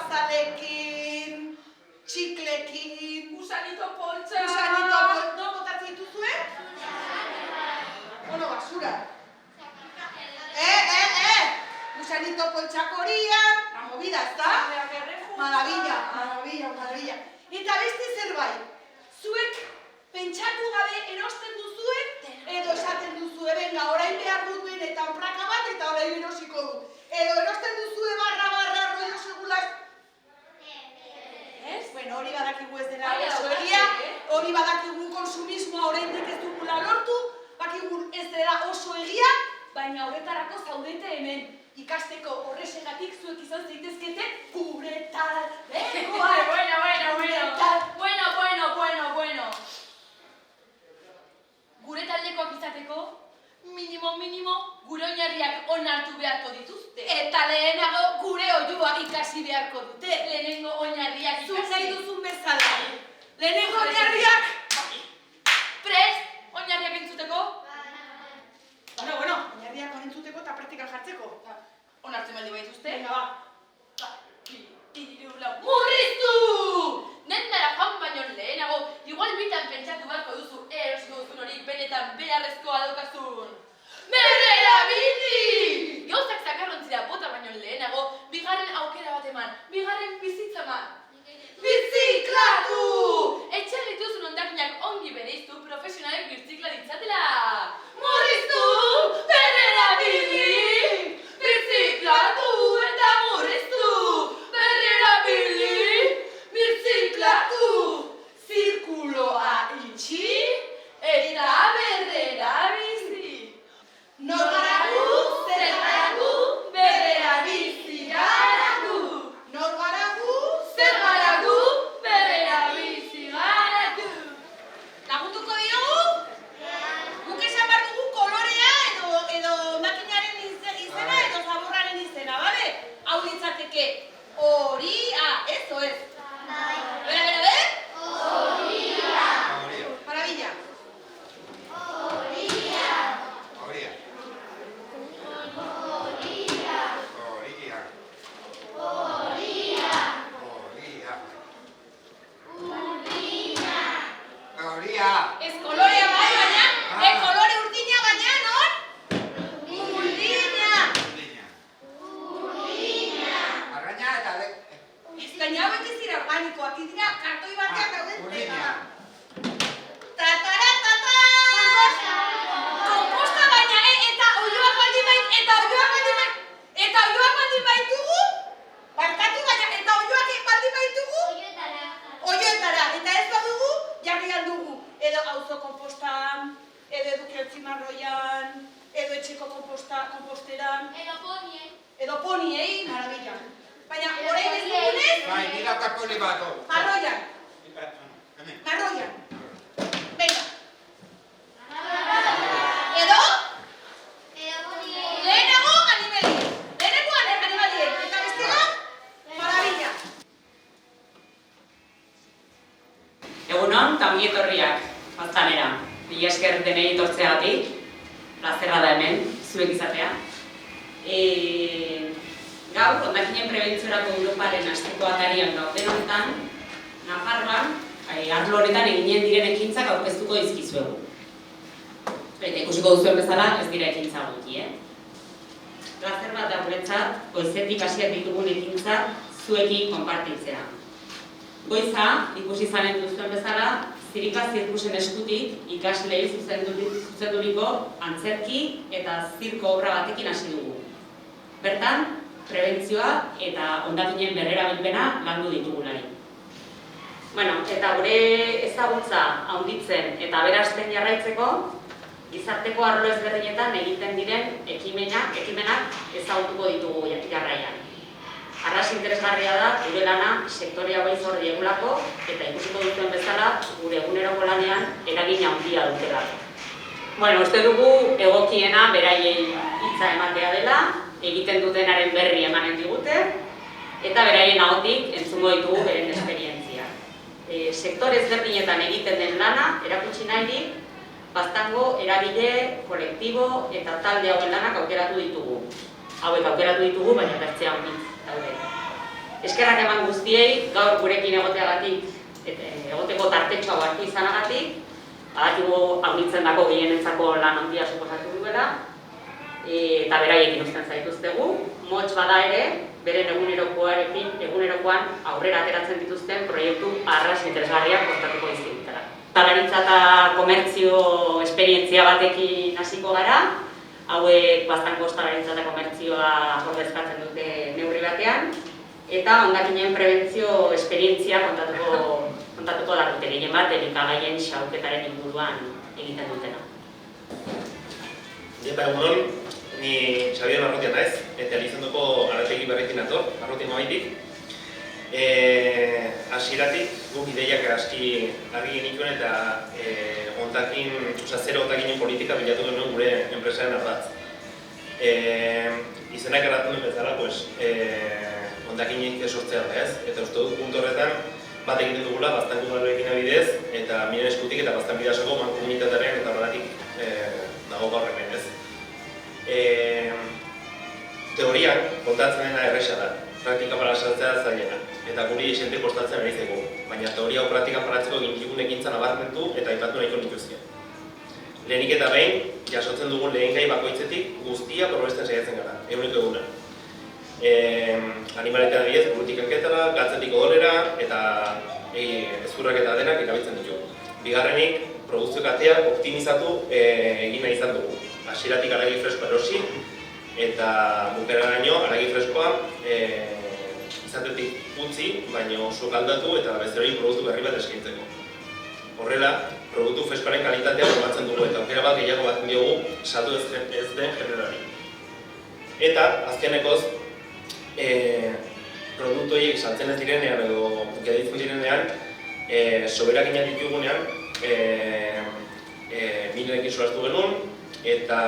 azalekin, txiklekin... Gusanito poltsa! Gusanito poltsa... No, botatzen dituzue? Ono, basura. Gusanito poltsak horian, la movida, ezta? Maravilla, maravilla, maravilla. Eta beste zerbait, zuek pentsatu gabe erosten duzue, edo esaten duzue, venga, orain behar dut benetan praka bat eta orain erosiko du. Edo erosten duzue barra, rollo segulaz. Ez? Bueno, hori badakigu ez dela oso egia, hori badakigu konsumismoa oraindik ez dugula lortu, bakigu ez dela oso egia, baina horretarako zaudete hemen. Ikasteko horrexegatik zuek izan zaitezkete gure taldekoak. Bueno. Gure taldekoak izateko, minimo, gure oinarriak onartu beharko dituzte. Eta lehenago gure oiua ikasi beharko dute. Lehenengo oinarriak ikasi. Zuk nahi duzun bezala. Lehenengo oinarriak! Prest, oinarriak entzuteko? Bueno, oinarriak entzuteko eta praktikan jartzeko. Onartzen baldi baituzte? Venga, ba. Murriztu! Nendara joan baino lehenago, igual bitan pentsatu beharko duzu erosiko duzun hori benetan beharrezkoa daukazun. Berrera bizi! Gauzak zakarrontzira bota baino lehenago, bigarren aukera bat eman, bigarren bizitza eman. Birziklatu! Etxean dituzun hondakinak ongi bereiztu profesionalek birzikla ditzatela. Murriztu! Berrera bizi! Birziklatu eta murriztu! Berrera bizi! Birziklatu! Zirkuloa itxi eta berrera bizi! Nor gara gu, zer gara gu, berrera bizi gara gu. Nor gara gu, zer gara gu, berrera bizi gara gu. Lagunduko diogu? Guk esan behar dugu kolorea edo makinaren izena edo zaborraren izena, bale? Hau litzateke horia, ez o ez? Bera? Horia. Maravilla. Ez kolorea bai, baina, kolore urdina baina, non? Urdina. Arraina eta... Ez gaina hau ez dira organikoak, ez dira kartoi batean dauden dena. Tataratata! Komposta baina, eta oioak baldin baitugu, barkatu baina, eta oioak baldin baitugu, oioetara, eta ez badugu, jarri aldugu. Edo auzo kompostan, edo eduki otzimarroian, edo etxeko komposteran. Edo poniei, maravilla. Baina, orain ez dugunez... Bai, nila kapoli bat. Marroian. Venga. Edo? Lehenago animalien. Eta bestela? Maravilla. Egunon, eta ongi etorriak, Baztanera. Mila esker denei etortzeagatik, plazerra da hemen, zuek izatea. Gaur, hondakinen prebentziorako Europaren asteko atarian gauden honetan, Nafarroan, arlo honetan eginen diren ekintzak aurkeztuko dizkizuegu. Eta ikusiko duzuen bezala, ez dira ekintza gutxi, Plazer bat da guretzat, goizetik hasiak ditugun ekintzak zuekin konpartitzea. Goiza, ikusi izanen duzuen bezala, Zirika Zirkusen eskutik ikaslei zuzenduriko antzerki eta zirko obra batekin hasi dugu. Bertan, prebentzioa eta hondakinen berrerabilpena landu ditugulari. Eta gure ezagutza handitzen eta aberasten jarraitzeko, gizarteko arlo ezberdinetan egiten diren ekimenak ezagutuko ditugu jarraian. Arras interesgarria da, gure lana sektorea hauei zor diegulako eta ikusiko duzuen bezala gure eguneroko lanean eragina handia dutelako. Uste dugu egokiena beraiei hitza ematea dela, egiten dutenaren berri emanen digute eta beraien ahotik entzungo ditugu beren esperientzia. Sektore ezberdinetan egiten den lana erakutsi nahirik, Baztango eragile, kolektibo eta talde hauen lanak aukeratu ditugu. Hauek aukeratu ditugu, baina bertzea honitz daude. Eskerrak eman guztiei, gaur gurekin egoteagatik, egoteko tartetxo hartu izanagatik, badakigu haunitzen dako gehienentzako lan handia suposatu duela, eta beraiekin uzten zaituztegu. Motz bada ere, beren egunerokoan aurrera ateratzen dituzten proiektu arras interesgarriak kontatuko dizkigutela. Ostalaritza eta komertzio esperientzia batekin hasiko gara, hauek baztango ostalaritza eta komertzioa ordezkatzen dute neurri batean, eta hondakinen prebentzio esperientzia kontatuko dakute gehien bat, elikagaien xahuketaren inguruan egiten dutena. Egunon, ni Xabier Arrotia naiz, eta Elizenduko arategi berrekin nator, Arrotia mabaitik. Hasieratik guk ideiak aski argi genituen eta zero ondakinen politika bilatu genuen gure enpresaren ardatz. Izenak erratu duen bezala, ondakinik sortzea da ez, eta uste dut puntu horretan bat egiten dugula baztango udalekin abidez, eta miren eskutik eta baztan bidasoko mankomunitatearen eta horretik dago gaur hemen ez. Teorian kontatzen dena erresa da, praktika para saltzea zailena, eta guri esente kostatzen ari zaigu, baina teoria hau praktika paratzeko gintigun ekintzan abarmentu eta aipatu nahiko nituzke. Lehenik eta behin, jasotzen dugun lehengai bakoitzetik guztia probesten saiatzen gara, eguneko eguna. Animaletan adibidez, burutik anketara, gatzetik odolera eta ezkurrak eta denak erabiltzen ditugu. Bigarrenik, produkzio katea optimizatu egin nahi izan dugu. Hasieratik haragi freskoa erosi eta bukeraraino haragi freskoa izatetik utzi, baina sukaldatu eta bezeroi produktu berri bat eskaintzeko. Horrela, produktu freskoaren kalitatea probatzen dugu eta aukera bat gehiago bat diogu saldu ez den generari. Eta, azkenekoz, produktu horiek saltzen ez direnean edo geditzen direnean, soberakinak ditugunean, minerekin solastu genuen, eta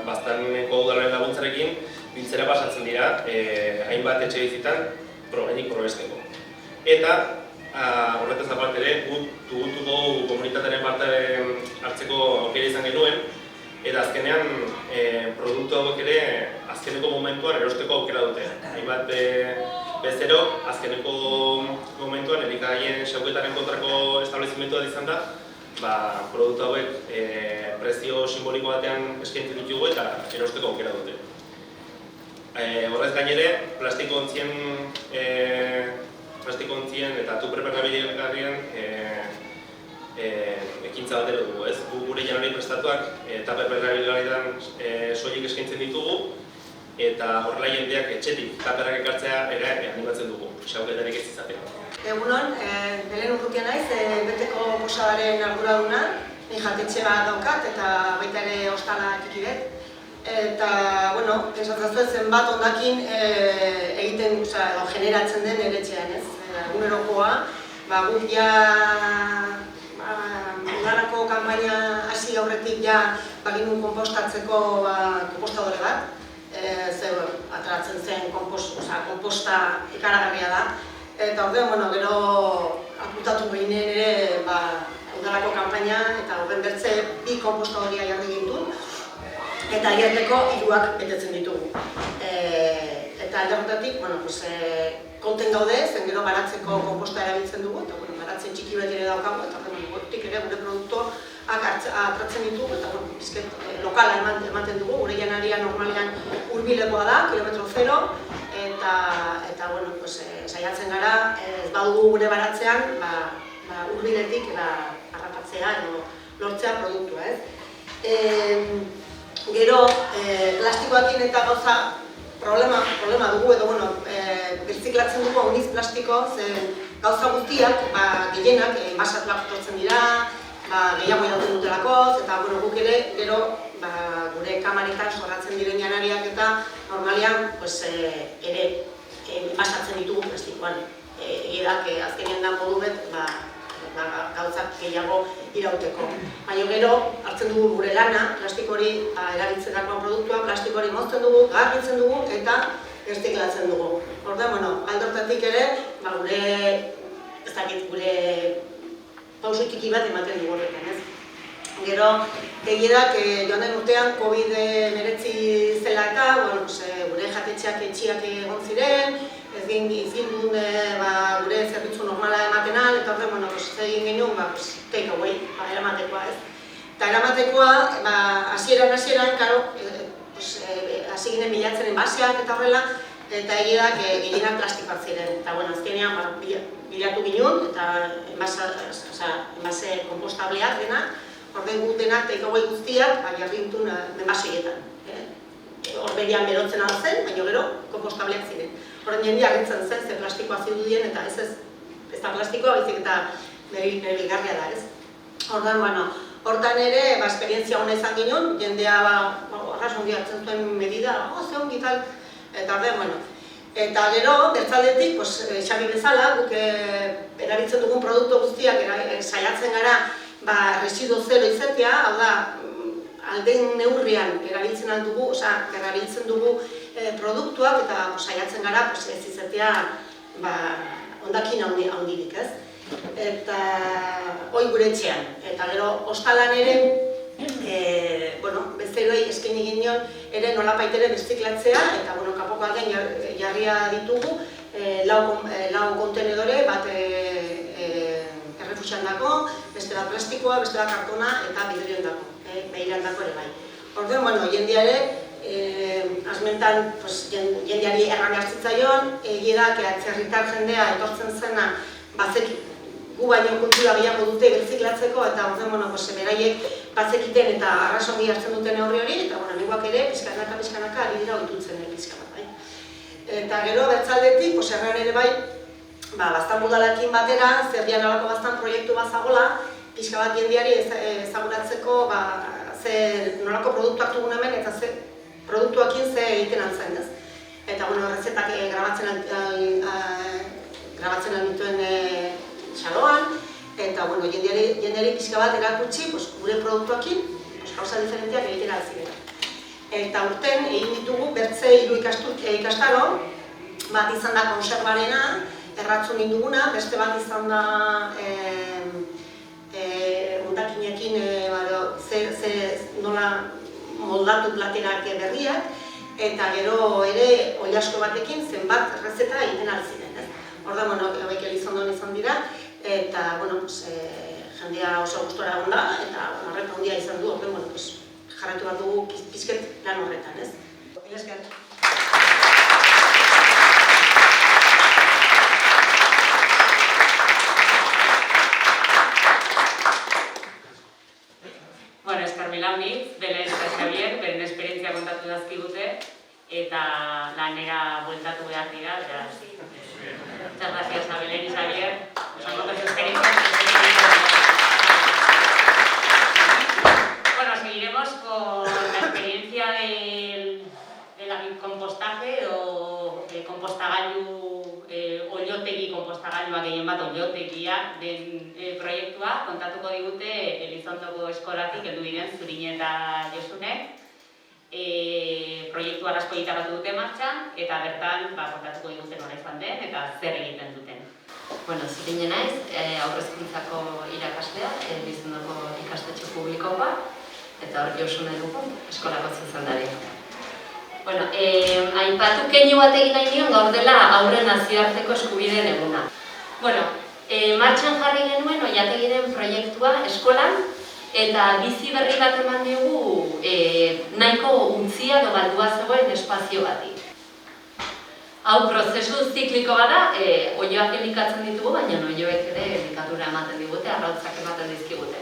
baztaneko udalaren laguntzarekin biltzera pasatzen dira hainbat etxe bizitan probesteko. Eta horretaz aparte ere, tuguntuko komunitatearen parte hartzeko aukera izan genuen, eta azkenean produktu hauek ere azkeneko momentuan erosteko aukera dute. Hainbat bezero, azkeneko momentuan elikagaien xauketaren kontrako establezimentua izan da, produktu hauek prezio simboliko batean eskaintzen ditugu eta erosteko aukera dute. Horrez gainere, plastiko ontzien eta tuper bergabilgarrien ekintza batero dugu, ez? Gure janari prestatuak tuper bergabilgarrietan soilik eskaintzen ditugu eta horrela jendeak etxetik tuperrak ekartzea ere animatzen dugu, xauketarik ez izateko. Egunon, Belen Urrutia naiz, beteko posadaren arduraduna, ni jatetxe bat daukat eta baita ere ostala txiki dut. Eta, bueno, pensatzen zenbat hondakin egiten, edo generatzen den eretxean, ez? Egunerokoa, guk ja udalako kanpaina hasi aurretik ja baginun konpostatzeko konpostadore bat. Ateratzen zen konposta ikaragarria da. Eta ordean, gero aputatu gehinen ere udalako kanpaina eta horren bertze bi konpostadoria jarri gintun eta hilateko 3 betetzen ditugu. Eta alde horretatik, konten gaude, zen gero baratzeko konposta erabiltzen dugu, eta baratzen txiki bat ere daukagu, eta horretik ere gure produktuak atratzen ditugu, eta lokala ematen dugu, gure janaria normalean hurbilekoa da, kilometro 0, eta saiatzen gara, ez badugu gure baratzean, hurbiletik harrapatzea edo lortzea produktua, ez? Gero, plastikoakin eta gauza problema dugu edo, birziklatzen dugu hauniz plastiko, gauza guztiak, gehienak, enbasatuak etortzen dira, gehiago irauten dutelakoz, eta guk ere, gero, gure kamaretan sorratzen diren janariak eta normalean, ere, enbasatzen ditugu plastikoan. Egidak, azkenean da modu bet, gauzak gehiago irauteko. Baina gero, hartzen dugu gure lana, plastiko hori erabiltzerakoan produktua, plastiko hori mozten dugu, garbitzen dugu eta erziklatzen dugu. Orduan, alde horretatik ere, gure pauso txiki bat ematen dugu horretan, ez? Gero, egidak joan den urtean COVID-19 zela eta, gure jatetxeak etxiak egon ziren, ezin duen gure zerbitzu normala ematenan, eta horren, bueno, egin genuen, take away, eramatekoa, ez. Eta eramatekoa, hasieran, karo, hasi ginen bilatzen enbaseak eta horrela, eta egia da, gehienak plastikoak ziren. Eta, bueno, azkenean, bilatu ginen, eta enbase kompostableak denak, orden gut denak take away guztiak, jarri gintun enbaseietan. Horberian berotzen altzen, baina gero, kompostableak ziren. Horren jende harritzen zen, ze plastikoa zidudien, eta ez da plastikoa, baizik eta nebilgarria da, ez? Hortan ere, esperientzia hona izan ginen, jendea arras ongi hartzen zuen medida, ze ongi tal, eta horren, Eta gero, bertzaldetik, Xabi bezala, guk erabiltzen dugun produktu guztiak saiatzen gara residu zero izatea, hau da, alden neurrian erabiltzen dugu produktuak eta saiatzen gara ez izatea hondakin handirik, ez? Eta hoi gure etxean. Eta gero, ostalan ere, bezeroei eskaini ginen ere nolapait ere birziklatzea, eta kapoko aldean jarria ditugu lau kontenedore, bat errefusian dako, beste bat plastikoa, beste bat kartona eta vidrioen dako. Behiran dako ere bai. Orduan, jendeare, azmentan, jendeari erran hartzitzaion, egirak, atzerritar jendea etortzen zena, gu baino kultura gehiago dute birziklatzeko, eta orduan, beraiek batzekiten eta arrasongi hartzen duten horri hori, eta niguak ere, pizkanaka ari dira oitutzen pizkanaka, bai. Eta gero, bertzaldetik, erran ere bai, bastan budalakin batera, zerrian alako bastan proiektu bazagola, pixka bat jendeari ezaguratzeko nolako produktuak dugun hemen eta produktuakin ze egiten altzen, ez? Eta, errezetak grabatzen aldituen xaloan, eta, jendeari pixka bat erakutsi gure produktuakin gauza diferenteak egiten altzirela. Eta urten egin ditugu bertze 3 ikastaro, bat izan da konserbarena, erratzun induguna, beste bat izan da hondakinekin nola moldatu platerak berriak, eta gero ere oilasko batekin zenbat errezeta egiten alziren. Orda, hauek Elizondon izan dira, eta jendea oso gustora egon da, eta horrek handia izan du, jarraitu bat dugu pizket lan horretan, ez? Belén eta Xavier, beren esperientzia kontatu dazkigute, eta lanera bueltatu behar dira, beraz. Muchas gracias a Belén y Xavier. Son otras experiencias. Bueno, seguiremos con la experiencia del compostaje o compostagailu, oilotegi kompostagailua gehien bat oilotegia den proiektua kontatuko digute Elizondoko eskolatik heldu diren Zurin eta Josunek. Proiektu asko egitaratu dute martxan, eta bertan kontatuko digute nola izan den eta zer egiten duten. Bueno, Zurin naiz, aurrezkuntzako irakaslea, Elizondoko ikastetxe publikoa, eta hor Josune dugu, eskolako zuzendaria. Bueno, aipatu keinu bat egin nahi nion gaur dela aurren nazioarteko eskubideen eguna. Bueno, martxan jarri genuen oilategiren proiektua eskolan, eta bizi berri bat eman dugu nahiko untzia edo galdua zegoen espazio bati. Hau prozesu zikliko bada, oioak elikatzen ditugu, baina oioek ere elikatura ematen digute, arrautzak ematen dizkigute.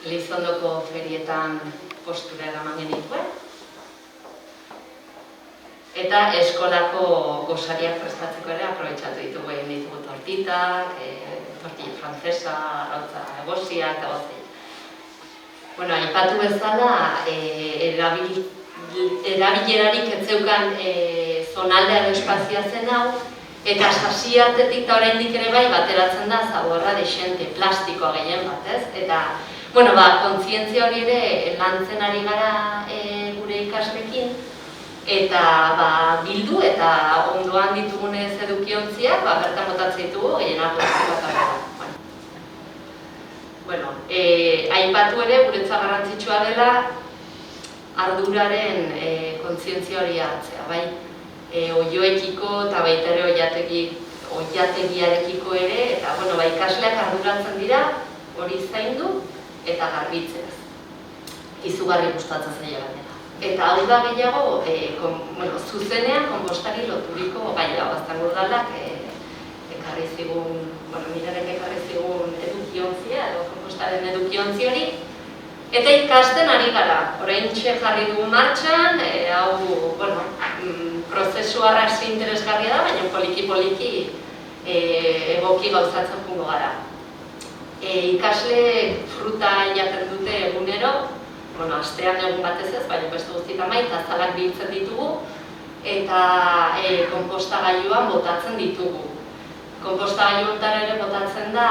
Elizondoko ferietan postura eraman genituen. Eta eskolako gosariak prestatzeko ere aprobetxatu ditugu. Egin ditugu tortitak, tortilla francesa, arrautza egosia eta gozei. Bueno, aipatu bezala, erabilerarik ez zeukan zonaldea edo espazioa zen hau, eta sasi artetik eta oraindik ere bai bateratzen da zaborra dexente, plastikoa gehien bat, ez? Eta kontzientzia hori ere lantzen ari gara gure ikaslekin, eta bildu eta ondoan ditugunez edukiontziak bertan botatzen ditugu gehiena plastikoak gara. Aipatu ere, guretzat garrantzitsua dela, arduraren kontzientzia hori hartzea, bai oioekiko eta baita ere oiategiarekiko ere, eta bai ikasleak arduratzen dira hori zaindu eta garbitzeaz. Izugarri gustatzen zaila gainera. Eta hau da gehiago, zuzenean konpostari loturiko gaia, Baztango udalak ekarri zigun, Mirarek ekarri zigun edukiontzia, edo konpostaren edukiontzi hori, eta ikasten ari gara. Oraintxe jarri dugu martxan, hau, prozesu arrasi interesgarria da, baina poliki-poliki egoki gauzatzen jungo gara. Ikasle fruta jaten dute egunero, astean egun batez ez, baina beste guztietan eta zalak biltzen ditugu, eta konpostagailuan botatzen ditugu. Konpostagailuetan ere botatzen da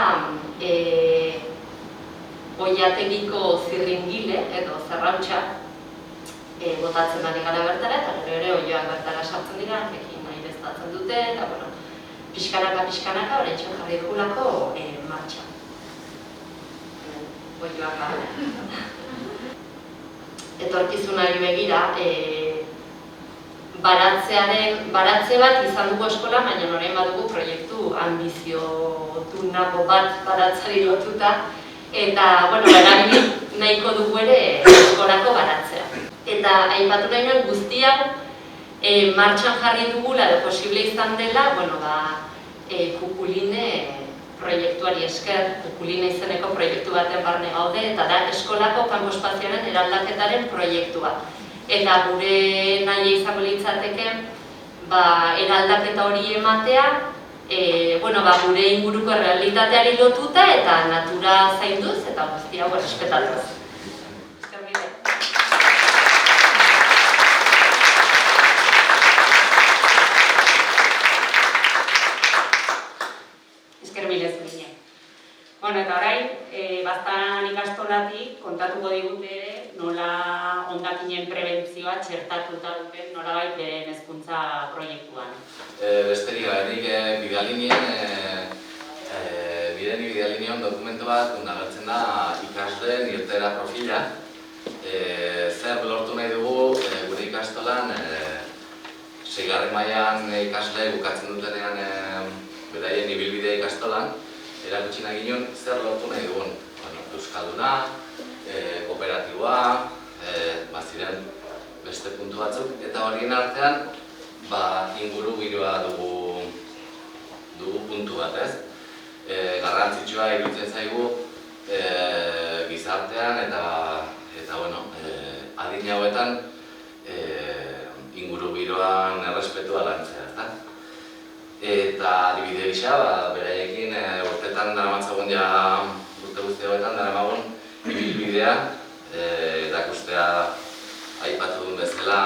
oiategiko zirringile edo zerrautxa botatzen ari gara bertara, eta ere oioak bertara sartzen dira, ekin nahi beztatzen dute, eta pixkanaka, oraintxe jarri dugulako martxa. Oioak etorkizunari begira, baratze bat izan dugu eskola, baina orain badugu proiektu ambiziotunako bat baratzari lotuta, eta, erabili nahiko dugu ere eskolako baratzea. Eta aipatu nahi nuen guztiak martxan jarri dugula edo posible izan dela, Kukuline proiektuari esker, Kukuline izeneko proiektu baten barne gaude, eta da eskolako kanpo espazioaren eraldaketaren proiektua. Eta gure nahi izango litzateke eraldaketa hori ematea, gure inguruko realitateari lotuta eta natura zainduz eta guztia errespetatuz. Esker milez gine. Eta orain, Baztan ikastolatik kontatuko digute ere nola hondakinen prebentzioa txertatuta duten nolabait beren hezkuntza proiektuan. Besterik gaberik bidealinean dokumentu bat agertzen da ikasleen irteera profila. Zer lortu nahi dugu gure ikastolan 6. mailan ikasle bukatzen dutenean beraien ibilbidea ikastolan, erakutsi nahi ginen zer lortu nahi dugun. Euskalduna, kooperatiboa, ziren beste puntu batzuk, eta horien artean inguru giroa dugu puntu bat, ez? Garrantzitsua iruditzen zaigu gizartean eta adin hauetan inguru giroan errespetua lantzea, ezta? Eta adibide gisa, beraiekin urtetan daramatzagun urte guzti hauetan daramagun ibilbidea erakustea aipatu duen bezala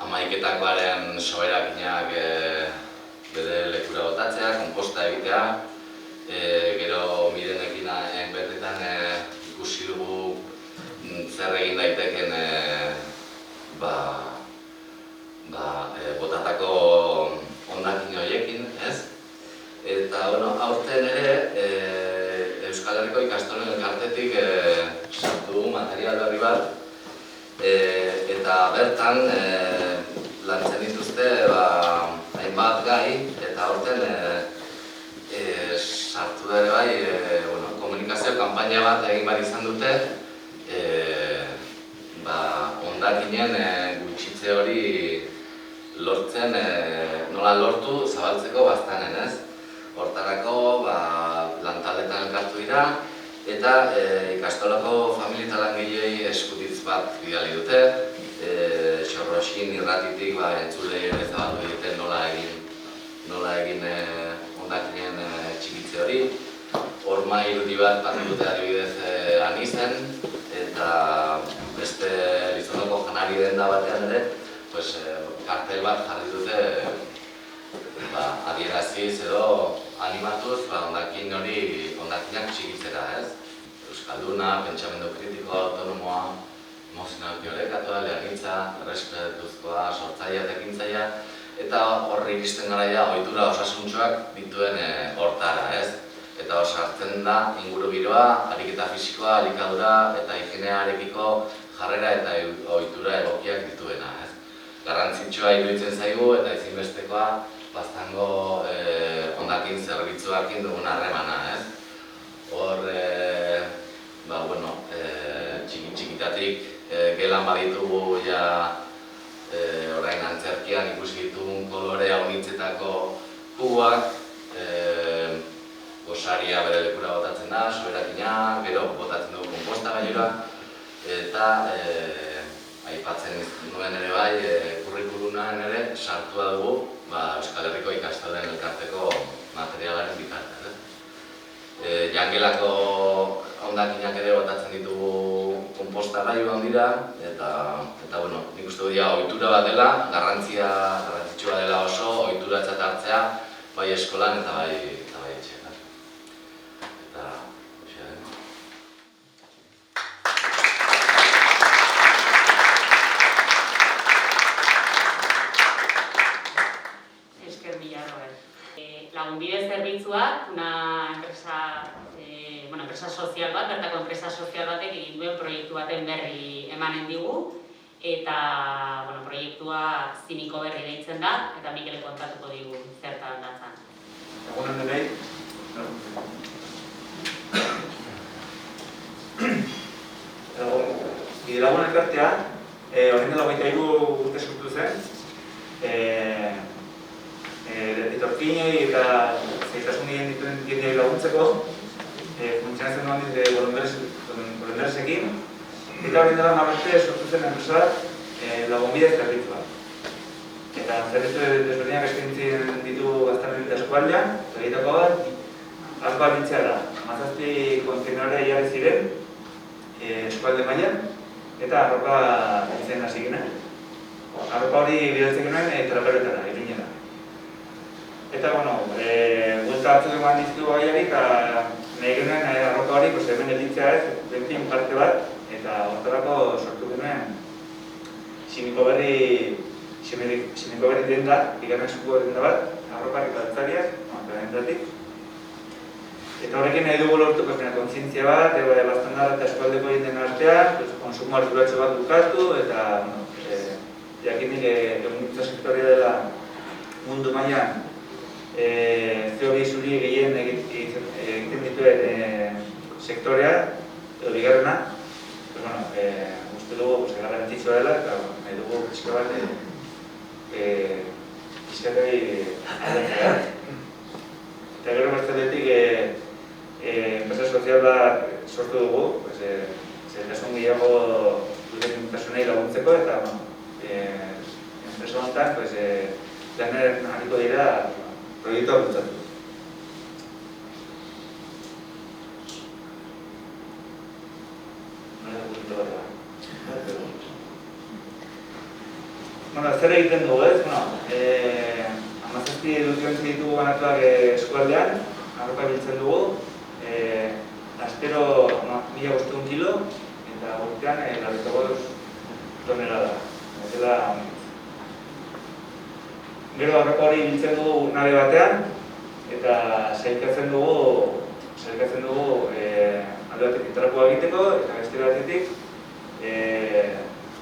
amaiketakoaren soberakinak bere lekura botatzea, konposta egitea, gero Mirenekin bertetan ikusi dugu zer egin daiteken botatako hondakin horiekin, ez? Eta, aurten ere, Euskal Herriko ikastolen elkartetik sartu dugu material berri bat, eta bertan lantzen dituzte hainbat gai, eta aurten sartu da ere bai, komunikazio kanpaina bat egin bat izan dute, hondakinen gutxitze hori lortzen, nola lortu zabaltzeko Baztanen, ez? Hortarako lantaldetan elkartu dira, eta ikastolako familia eta langileei eskutitz bat bidali dute, Xorroxin irratitik entzulei ere zabaldu egiten nola egin hondakinen txikitze hori. Horma irudi bat batu dute adibidez Anizen, eta beste Lizondoko janari denda batean ere, kartel bat jarri dute adieraziz edo animatuz hondakinak txikitzera, ez? Euskalduna, pentsamendu kritikoa, autonomoa, emozionalki orekatua, leanitza, errespetuzkoa, sortzaia eta ekintzaia, eta horri iristen garaia ohitura osasuntsuak dituen hortara, ez? eta sartzen da ingurugiroa, ariketa fisikoa, elikadura eta higienearekiko jarrera eta ohitura egokiak dituena. Garrantzitsua iruditzen zaigu eta ezinbestekoa baztango hondakin zerbitzuekin dugun harremana. Hor, txikitatik gelan baditugu orain antzerkian ikusi ditugun kolore haunitzetako kuboak, gosaria bere lekura botatzen da, soberakina, gero botatzen dugu konposta gailura, eta aipatzen nuen ere bai, kurrikulunan ere sartua dugu Euskal Herriko ikastolen elkarteko materialaren bitartez. Jangelako hondakinak ere botatzen ditugu konposta gailuan dira, eta nik uste dut ohitura bat dela, garrantzitsua dela oso, ohituratzat hartzea, bai eskolan eta bai etxean. Eta, Esker mila, Robert. Lagunbide zerbitzuak, enpresa sozial bat, bertako enpresa sozial batek egin duen proiektu baten berri emanen digu, eta proiektua Ziniko Berri deitzen da, eta Mikel kontatuko digu zertan datzan. Egunon denei. Bidelagun elkartea, orain dela 23 urte sortu zen, etorkinei eta zaitasunien dituen jendeei laguntzeko, funtzionatzen duen boluntaresekin, eta orain dela 10 urte sortu zen enpresa lagunbide zerbitzua. Eta zerbitzu desberdinak eskaintzen ditu Gaztanen eta eskualdean, eta egiteko bat, arropa biltzea da. 17 kontenore jarri ziren eskualde mailan, eta arropa biltzen hasi ginen. Arropa hori bidaltzen genuen traperoetara, iruñera. Eta, guelta batzuk eman dizkigu gaiari, eta nahi genuen arropa hori hemen gelditzea ez, bentin parte bat, eta hortarako sortu genuen Ziniko Berri denda, bigarren eskuko denda bat, arropak eta altzariak, dendatik. Eta horrekin nahi dugu lortu kontzientzia bat, baztandar eta eskualdeko jenden artean, konsumo arduratxo bat bukatu, eta jakinik egungintza sektorea dela mundu mailan CO2 zuri gehien egiten dituen sektorea, edo bigarrena. Uste dugu garrantzitsua dela, eta nahi dugu pixka bat pixkatei aldatzea. Eta gero bestaldetik enpresa sozial bat sortu dugu, zailtasun gehiago duten pertsonei laguntzeko, eta enpresa honetan lanen hariko dira proiektua bultzatu. Zer egiten dugu ez? 17 edukiontzi ditugu banatuak eskualdean, arropa biltzen dugu, astero 1.500 kilo, eta urtean 25 tonelada. Gero arropa hori biltzen dugu nabe batean, eta sailkatzen dugu alde batetik trapua egiteko, eta beste batetik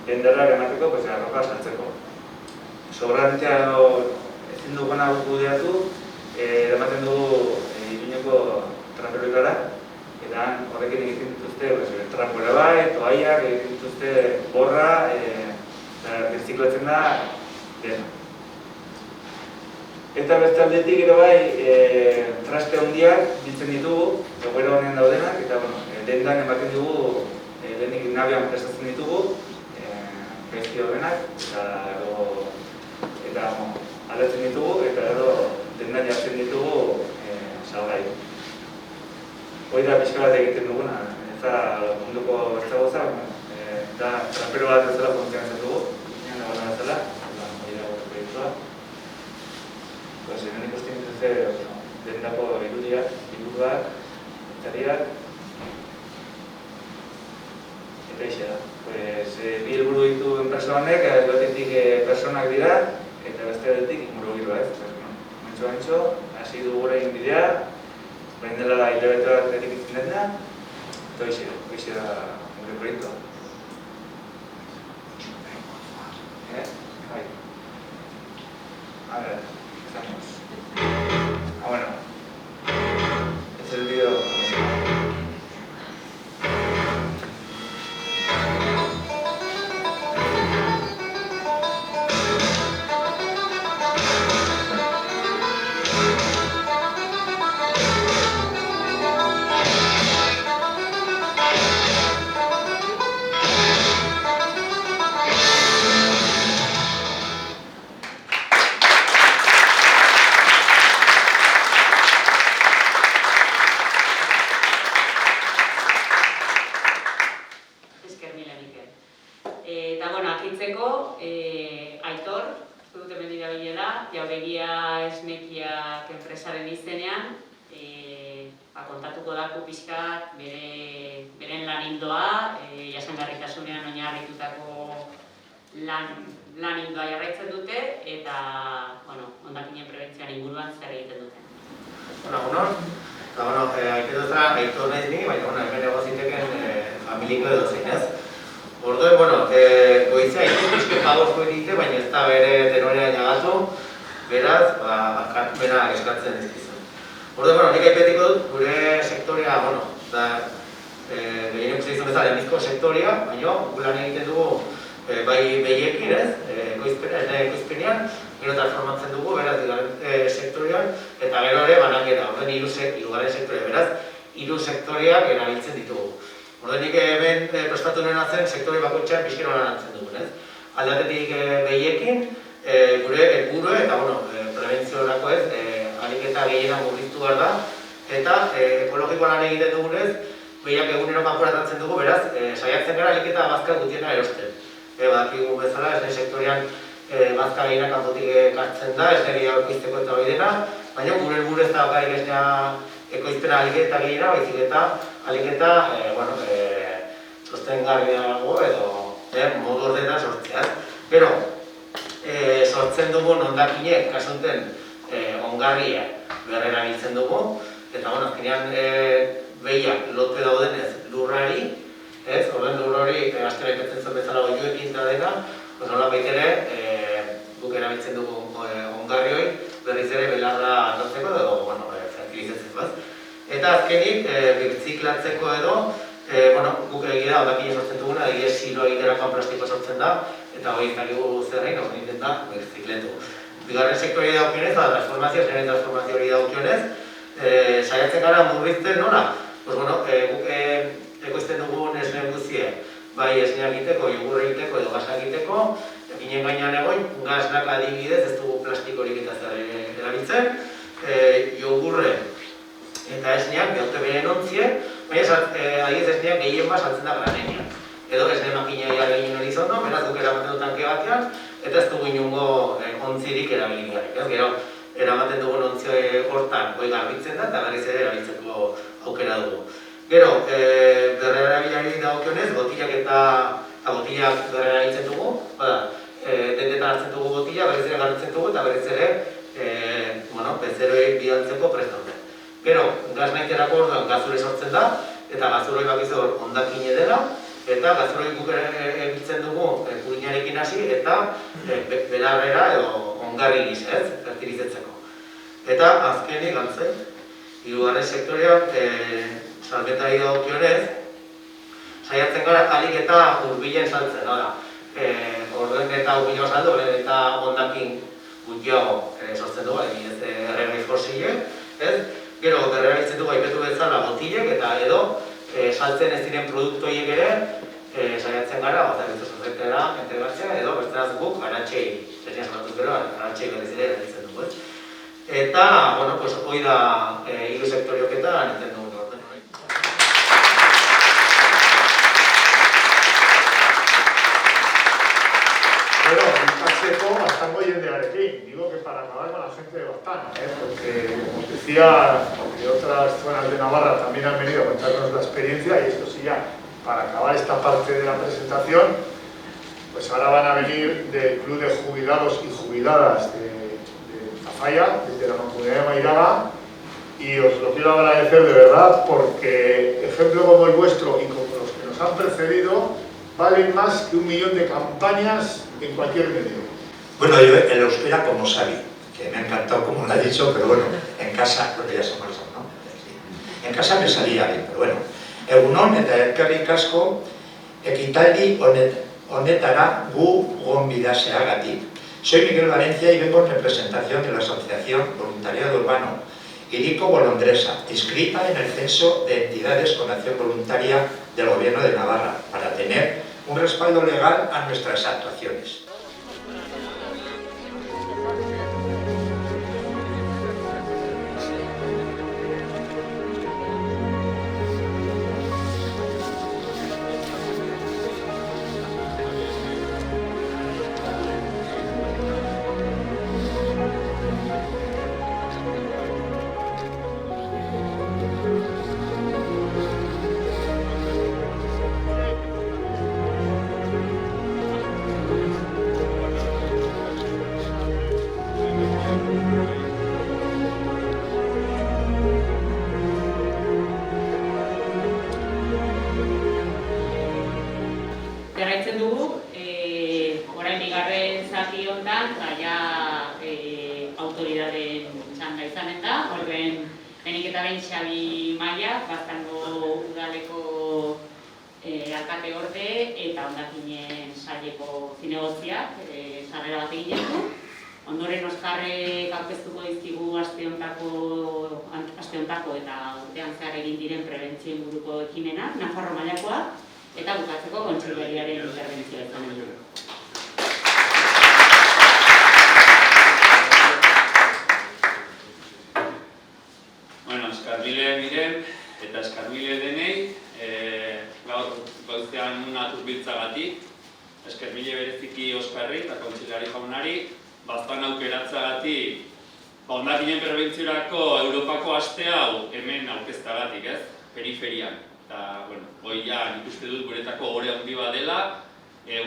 dendarrak emateko arropa saltzeko. Sobrantea ezin duguna kudeatu, ematen dugu Iruñeko traperoetara, eta horrekin egiten dituzte trapuera bai, toaiak, egiten dituzte borra, eta birziklatzen da dena. Eta beste aldetik ere bai, traste handiak biltzen ditugu, egoera honean daudenak, eta dendan ematen dugu, lehenik nabian prestatzen ditugu, gaizki daudenak, eta aldatzen ditugu, eta gero dendan jartzen ditugu salgai. Hoi da pixka bat egiten duguna, eta munduko beste goza, eta trapero bat bezala funtzionatzen dugu, ginen dagoen bezala, hori da gure proiektua. Hemen ikusten dituzte dendako irudiak, itzariak, eta ixe da. Bi helburu ditu enpresa honek, batetik personak dira, eta beste aldetik ingurugiroa ez. Antxo, hasi dugu orain bidea, orain dela hilabete bat edikitzen dena, eta hoxe da gure proiektua. Bai. A ver, empezamos. Bueno. Es el vídeo. Eta, bueno, akitzeko, Aitor, dut hemen dirabilela, Jauregia Esnekiak enpresaren izenean, kontatuko daku pixkat beren lan ildoa, jasangarritasunean oinarritutako lan ildoa jarraitzen dute, eta, bueno, hondakinen prebentzioan inguruan zer egiten duten. Aitor naiz ni, baina hemen egon ziteken familiko edo zein ez. Orduen, goizea Aitor pixke pagozko egite, baina ez da bere tenorea jagatu, beraz, bera eskatzen ezkizun. Orduen, nik aipetiko dut, gure sektorea, gehien ikusten izan bezala, emizko sektorea, baina gulan egiten dugu bai behiekin, ekoizpenean, gero transformatzen dugu, beraz, sektorean, eta gero ere banakera, orduen hirugarren sektorea, beraz, hiru sektoreak erabiltzen ditugu. Orduan nik hemen prestatu nena zen sektore bakoitzean pixken horan hartzen dugun, ez? Aldatetik behiekin, gure helburua eta, prebentziorako ez, ahalik eta gehiena murriztu behar da, eta ekologikoa lan egiten dugunez, behiak egunero kanporatatzen dugu, beraz, saiatzen gara ahalik eta bazka gutiena erosten. Badakigu bezala, esne sektorean bazka gehiena kanpotik ekartzen da, esne gehiago ekoizteko eta hori dena, baina gure helburu ez da bakarrik esnea ekoizpena ahalik eta gehiena, baizik eta ahalik eta, sostengarriago edo modu horretan sortzea. Gero, sortzen dugun hondakinek, kasunten ongarria berrerabiltzen dugu, eta azkenean behiak lote daudenez lurrari, horren lur hori azkera ikertzen zen bezala oioekin da dena, nola baitere guk erabiltzen dugu ongarrioi berriz ere belarra atortzeko edo fertilizatzeko. Eta azkenik, birtziklatzeko edo, guk egia hondakine sortzen duguna, egia silo egiterakoan plastiko sortzen da, eta hori zakigu zerrein, hori nintzen da, birzikletu. Bigarren sektori daukionez, transformazio hori daukionez, saiatzen gara murrizten nola? Guk ekoizten dugun esne guzie, bai esnea egiteko, jogurra egiteko edo gasa egiteko, ginen gainean egoin, gasnak adibidez ez dugu plastikorik eta zer erabiltzen, jogurre eta esneak behaute beren ontzie, baina adiez esneak gehien bat saltzen da granenean. Edo esne makinea gehien horizondo, beraz duk eramaten du tanke batean, eta ez dugu inungo ontzirik erabilik garek. Gero, eramaten dugun ontzio hortan goi garbitzen da, eta berriz ere erabiltzeko aukera dugu. Gero, berrerabilari dagokionez, botilak eta botilak berrerabiltzen dugu, dendetan hartzen dugu botila, berriz ere garbitzen dugu, eta berriz ere bezeroei bidaltzeko prest daude. Gero, gaznaiterako orduan gazure sortzen da, eta gazuroi bakizu hondakine dela, eta gazuroi guk egitzen dugu purinarekin hasi, eta belarrera edo ongarri giz, fertilizatzeko. Eta azkenik gantzai, hirugarren sektorean, salmentari dagokionez, saiatzen gara ahalik eta hurbilen saltzen, orduen eta hurbilen saldu, eta hondakin gutxiago sortzen dugu, erregai fosilek, gero berrerabiltzen dugu aipetu bezala botilek eta edo saltzen ez diren produktu horiek ere saiatzen gara, eta sozietera integratzea edo besteraz guk aratxei, zertian salatuz gero, aratxei berriz ere erabiltzen dugu. Eta, hori da hiru sektorioketan egiten dugu orden. Bueno, Pacheco bastante jendearekin. Digo que para acabar con la gente de Baztán, porque como decía, de otras zonas de Navarra también han venido a contarnos la experiencia y esto sí ya, para acabar esta parte de la presentación, pues ahora van a venir del Club de Jubilados y Jubiladas de Zafalla, desde la Mancomunidad de Mairaga, y os lo quiero agradecer de verdad porque ejemplos como el vuestro y como los que nos han precedido valen más que 1 millón de campañas en cualquier medio. Bueno, yo el euskera como Xavi, que me ha encantado como lo ha dicho, pero bueno, en casa, porque ya somos eso, ¿no? En casa me salía bien, pero bueno. Egunon eta eskerrik asko ekitaldi honetara gu gonbidaseagatik. Soy Miguel Valencia y vengo en representación de la Asociación Voluntariado Urbano Hiriko Bolondresa, inscrita en el Censo de Entidades con Acción Voluntaria del Gobierno de Navarra, para tener un respaldo legal a nuestras actuaciones. Jarraitzen dugu, orain bigarren zati honetan, autoridadeen txanda izanen da, horren lehenik eta behin Xabi Maia, Baztango udaleko alkate orde eta hondakinen saileko zinegotziak sarrera bat egin du. Ondoren Oskarrek aurkeztuko dizkigu aste hontako eta urtean zehar egin diren prebentzio inguruko ekimenak, Nafarro mailakoak, eta bukatzeko kontseilariaren interbentzioa izanen du. Eskarmile miren eta eskarmile denei, gaur goizean naturbiltzagatik, eskarmile bereziki Oskarri eta kontseilari jaunari, bastan aukeratzagatik, hondakinen prebentziorako Europako aste hau hemen aurkeztagatik, ez? Periferian. Eta, bueno, hoi ja nik uste dut guretako gore handi bat dela,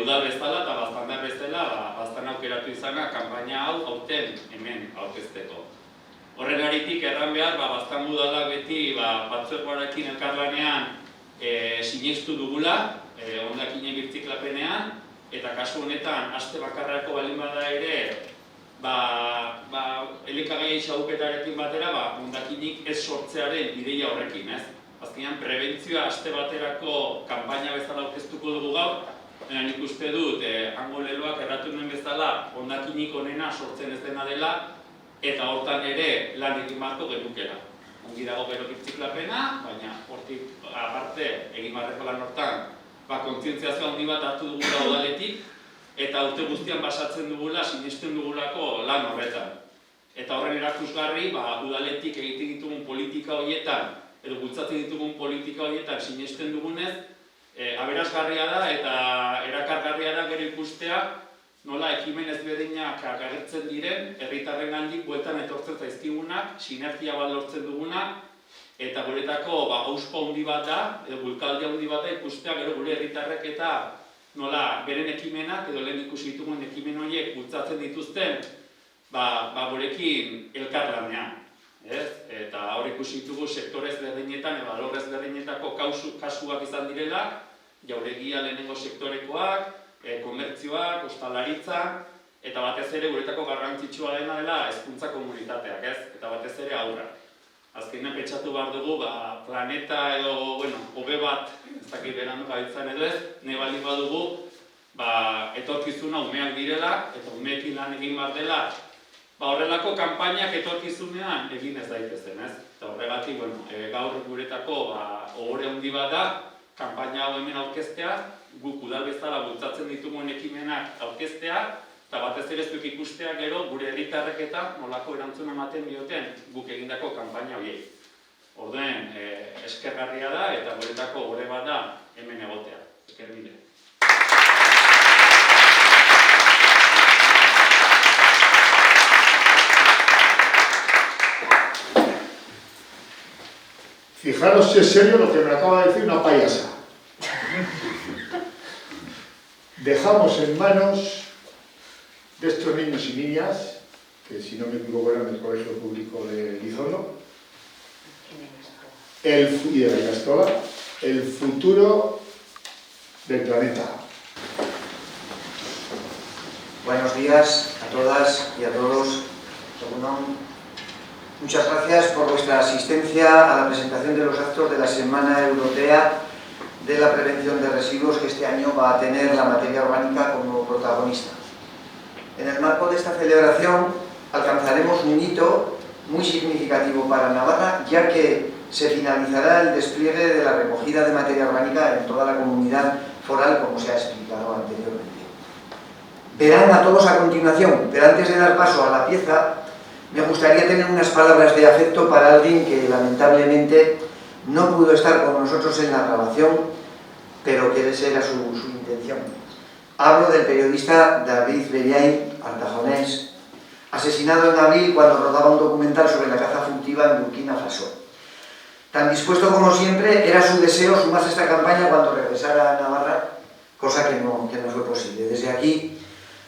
udal bezala eta bastandar bezala, bastan aukeratu izana kanpaina hau aurten hemen aurkezteko. Horregaritik erran behar, Baztan udalak beti batzuekoarekin elkarlanean sinestu dugula, hondakinen birtziklapenean, eta kasu honetan, aste bakarrako balin bada ere, elikagai xauketarekin batera, hondakinik ez sortzearen ideia horrekin, ez? Azkenean, prebentzioa aste baterako kanpaina bezala aurkeztuko dugu gaur, nik uste dut, hango leloak erratu nuen bezala, hondakinik onena sortzen ez dena dela, eta hortan ere lan egin beharko genukela. Ongi dago gero birtziklapena, baina hortik aparte egin beharreko lan hortan kontzientziazio handi bat hartu dugula udaletik, eta urte guztian basatzen dugula, sinesten dugulako lan horretan. Eta horren erakusgarri, udaletik egiten ditugun politika horietan, edo bultzatzen ditugun politika horietan sinesten dugunez, aberasgarria da eta erakargarria da gero ikustea, nola ekimen ezberdinak agertzen diren, herritarren handik bueltan etortzen zaizkigunak, sinergia bat lortzen dugunak, eta guretako hauspo handi bat da, edo bulkaldi handi bat da ikustea gero gure herritarrek eta nola beren ekimenak, edo lehen ikusi ditugun ekimen horiek bultzatzen dituzten, gurekin elkarlanean. Eta hor ikusi ditugu sektore ezberdinetan, edo alor ezberdinetako kasuak izan direla, jauregia lehenengo sektorekoak, komertzioak, ostalaritza, eta batez ere guretako garrantzitsua dena dela hezkuntza komunitateak, ez? Eta batez ere haurrak. Azkenean pentsatu behar dugu, planeta edo, hobe bat, ez dakit berandu gabitzan edo ez, nahi baldin badugu, etorkizuna umeak direla, eta umeekin lan egin behar dela, horrelako kanpainak etorkizunean egin ez daitezen, ez? Eta horregatik, gaur guretako ohore handi bat da, kanpaina hau hemen aurkeztea, guk udal bezala bultzatzen ditugun ekimenak aurkeztea, eta batez ere zuek ikustea gero gure herritarrek eta nolako erantzun ematen dioten guk egindako kanpaina horiek. Orduen, eskergarria da eta guretako ohore bat da hemen egotea. Eskermile. Fijaros si es serio lo que me acaba de decir una payasa. Dejamos en manos de estos niños y niñas, que si no me equivoco eran del Colegio Público de Lizono, y de la Ikastola, el futuro del planeta. Buenos días a todas y a todos. Muchas gracias por vuestra asistencia a la presentación de los actos de la Semana Europea de la Prevención de Residuos, que este año va a tener la materia orgánica como protagonista. En el marco de esta celebración alcanzaremos un hito muy significativo para Navarra, ya que se finalizará el despliegue de la recogida de materia orgánica en toda la comunidad foral, como se ha explicado anteriormente. Verán a todos a continuación, pero antes de dar paso a la pieza, me gustaría tener unas palabras de afecto para alguien que lamentablemente no pudo estar con nosotros en la grabación, pero que esa era su intención. Hablo del periodista David Bellain, artajonés, asesinado en abril cuando rodaba un documental sobre la caza furtiva en Burkina Faso. Tan dispuesto como siempre, era su deseo sumarse a esta campaña cuando regresara a Navarra, cosa que no fue posible. Desde aquí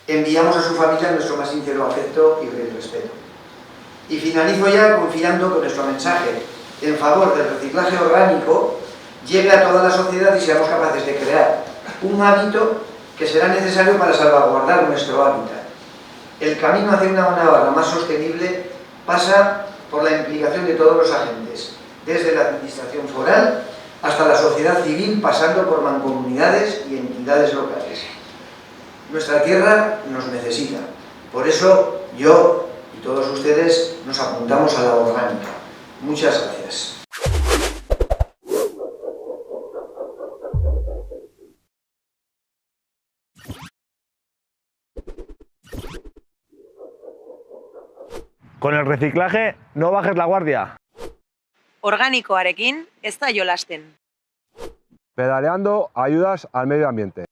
enviamos a su familia nuestro más sincero afecto y respeto. Y finalizo ya confiando que nuestro mensaje en favor del reciclaje orgánico llegue a toda la sociedad y seamos capaces de crear un hábito que será necesario para salvaguardar nuestro hábitat. El camino hacia una Navarra más sostenible pasa por la implicación de todos los agentes, desde la administración foral hasta la sociedad civil, pasando por mancomunidades y entidades locales. Nuestra tierra nos necesita. Por eso yo y todos ustedes nos apuntamos a la orgánica. Muchas gracias. Con el reciclaje no bajes la guardia. Organikoarekin ez da jolasten. Pedaleando ayudas al medio ambiente.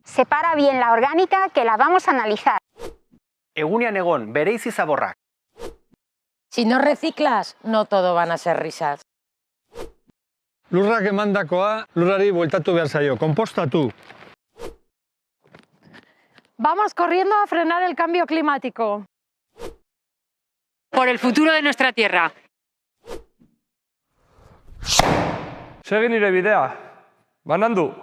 Separa bien la orgánica, que la vamos a analizar. Egunean egon, bereizi zaborrak. Si no reciclas, no todo van a ser risas. Lurrak emandakoa, lurrari bueltatu behar zaio, konpostatu. Vamos corriendo a frenar el cambio climático. Por el futuro de nuestra tierra. Segi nire bidea, banandu.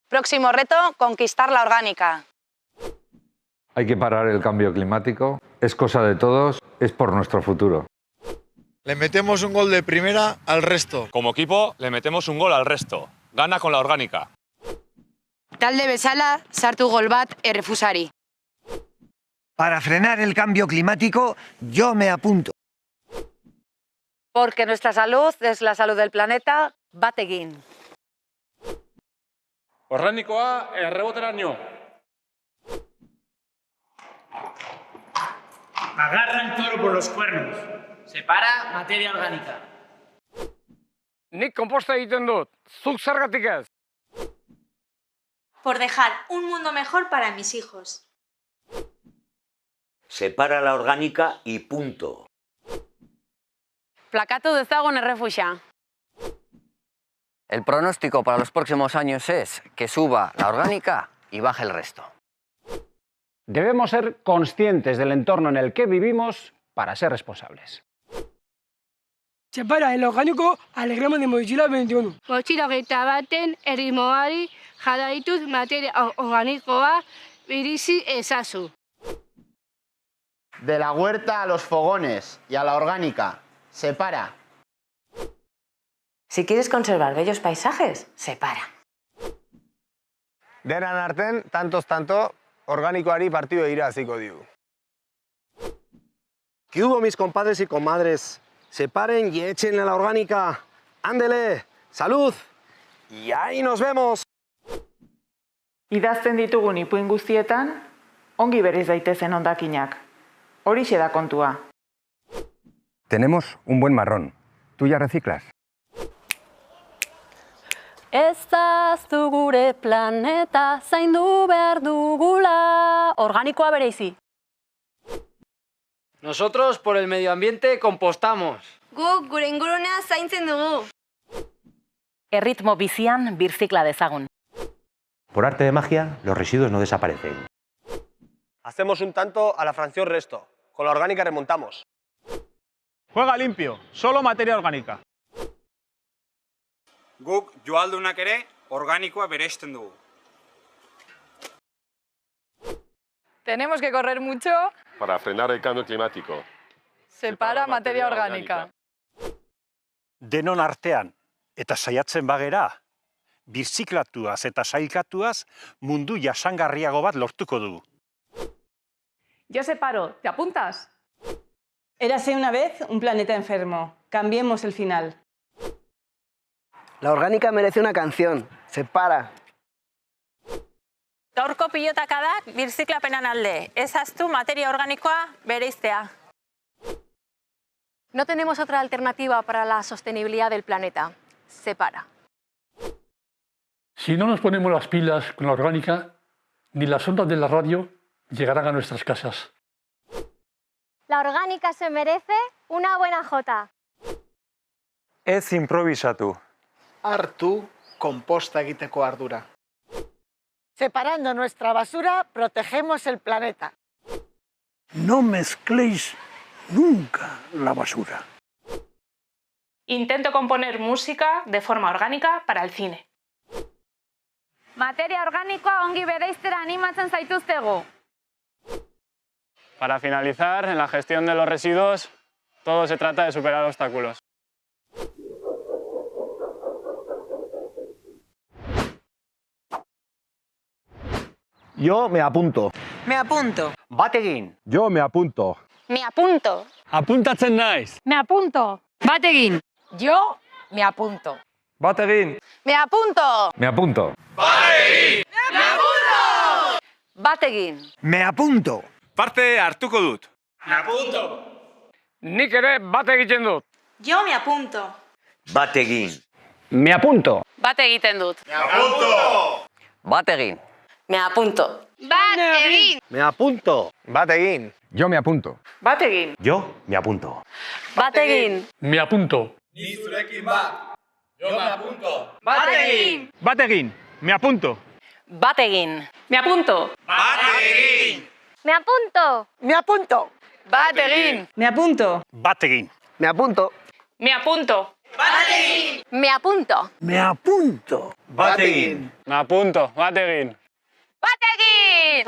Próximo reto, conquistar la orgánica. Hay que parar el cambio climático, es cosa de todos, es por nuestro futuro. Le metemos un gol de primera al resto. Como equipo, le metemos un gol al resto. Gana con la orgánica. Talde bezala, sartu gol bat errefusari. Para frenar el cambio climático, yo me apunto. Porque nuestra salud es la salud del planeta, bat egin. Orgánicoa, erreboteraino. Agarra el toro por los cuernos. Separa materia orgánica. Nik konposta egiten dut, zuk zergatik ez. Por dejar un mundo mejor para mis hijos. Separa la orgánica y punto. Plakatu dezagun errefusa. El pronóstico para los próximos años es que suba la orgánica y baje el resto. Debemos ser conscientes del entorno en el que vivimos para ser responsables. Separa el orgánico alegremos de mochila 21. Mochila hogeita baten erritmoari jarraituz materia organikoa birizi ezazu. De la huerta a los fogones y a la orgánica. Separa. Si quieres conservar bellos paisajes, separa. Denan arten, tanto, orgánicoari partido irabaziko digu. ¿Qué hubo, mis compadres y comadres? Separen y echen a la orgánica. ¡Ándele! ¡Salud! Y ahí nos vemos. Idazten ditugun ipuin guztietan, ongi bereiz daitezen hondakinak. Horixe da kontua. Tenemos un buen marrón. ¿Tú ya reciclas? Ez ahaztu gure planeta, zaindu behar dugula, organikoa bereizi. Nosotros, por el medio ambiente, compostamos. Guk gure ingurunea zaintzen dugu. Erritmo bizian birzikla dezagun. Por arte de magia, los residuos no desaparecen. Hacemos un tanto a la fracción resto. Con la orgánica remontamos. Juega limpio, solo materia orgánica. Guk joaldunak ere organikoa bereizten dugu. Tenemos que correr mucho. Para frenar el cambio climático. Separa materia orgánica. Denon artean, eta saiatzen bagera, birziklatuaz eta sailkatuaz mundu jasangarriago bat lortuko dugu. Yo separo, ¿te apuntas? Érase una vez un planeta enfermo. Cambiemos el final. La orgánica merece una canción. Separa. Gaurko pilotakadak birziklapenan alde. Ezaztu materia organikoa bereiztea. No tenemos otra alternativa para la sostenibilidad del planeta. Separa. Si no nos ponemos las pilas con la orgánica, ni las ondas de la radio llegarán a nuestras casas. La orgánica se merece una buena jota. Ez improvisatu. Hartu konposta egiteko ardura. Separando nuestra basura, protegemos el planeta. No mezcléis nunca la basura. Intento componer música de forma orgánica para el cine. Materia organikoa ongi bereiztera animatzen zaituztegu. Para finalizar, en la gestión de los residuos, todo se trata de superar obstáculos. Yo me apunto. Me apunto. Bat egin. Yo me apunto. Me apunto. Apuntatzen naiz. Me apunto. Bat egin. Yo me apunto. Bat egin. Me apunto. Me apunto. Me apunto. Bat egin. Me apunto. Parte hartuko dut. Me apunto. Nik ere bat egiten dut. Yo me apunto. Bat egin. Me apunto. Bat egiten dut. Me apunto. Bat egin. Me apunto. Bat egin. Me apunto. Bat egin. Yo me apunto. Bat egin. Yo me apunto. Bat egin. Me apunto. Ni zurekin bat. Yo me apunto. Bat egin. Bat egin, me apunto. Bat egin. Me apunto. Bat egin. Me apunto. Me apunto. Bat egin. Me apunto. Bat egin. Me apunto. Me apunto. Bat egin. Me apunto. Me apunto. Bat egin. Me apunto, bat egin. Bat egin.